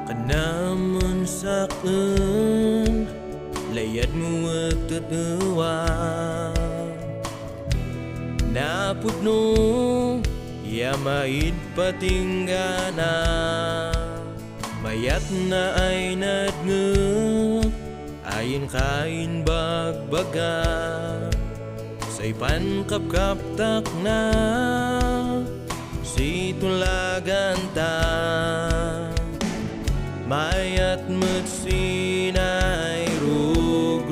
Kanaman sa'kin layad mo at tatawa. Napudno yamaid patinggana, mayat na ay nadngag ayin kain bagbaga. Say pankapkaptak na si tulagan ta, mayat met sinay rugrugina.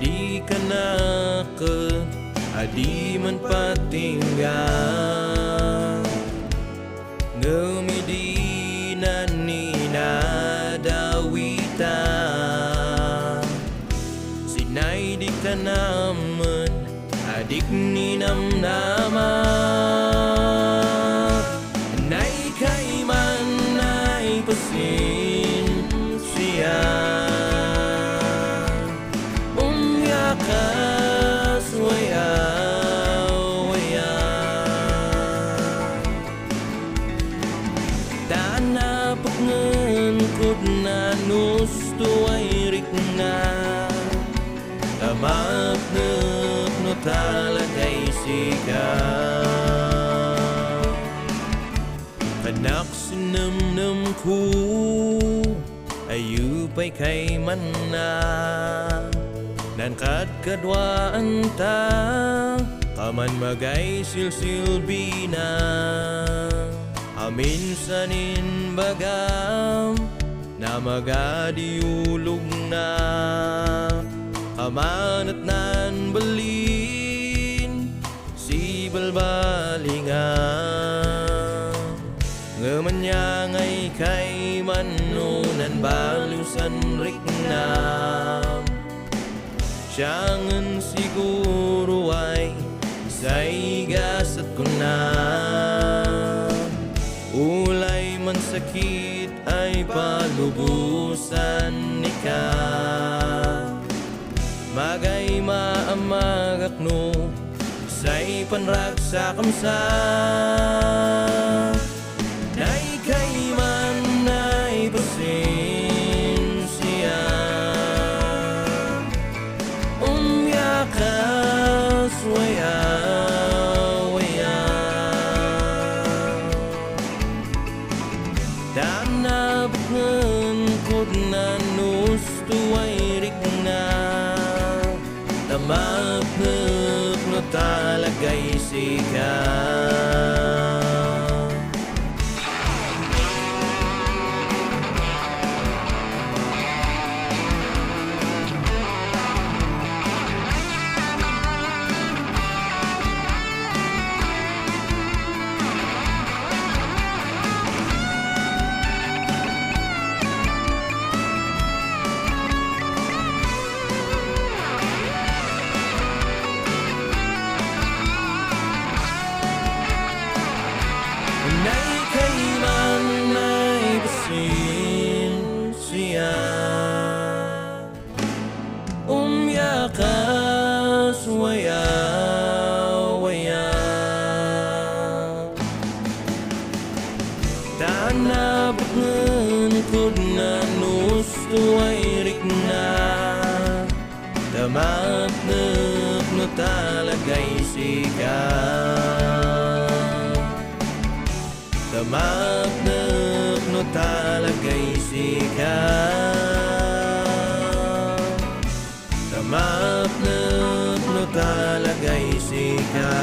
Di ka naket adi man patinggal, ngemidinan ni nadawita. Sinay di ka naman adik ni namnama. Nay kay man nay pasin siya, umyakas waya waya. Tanapag ngan kod na nusto ay rikna, tamak no talagay sigaw. Kanak sinamnam ko ayupay kay man na, nan kadkadwaan ta kaman magay silsilbina. Amin sanin bagam na magadiulog na, kamanat nan balin si balbalingan. Ngamanya ngay kay manunan balusan riknam, siyangan siguro ay say gasat ko na. Ulay man sakit ay palubusan ni ka, magay maamagak no say panragsa kamsa. Nay kay man nay pasensya, umyakas waya waya. Danabag ngan kod na nusto ay rikna, tamak no talagay sigaw. Nay kay man nay pasin siya, umyakas waya waya. Tanabag ngan kod na nusto ay rikna, tamak no talagay sigaw. Tamak no talagay sigaw, tamak no talagay sigaw.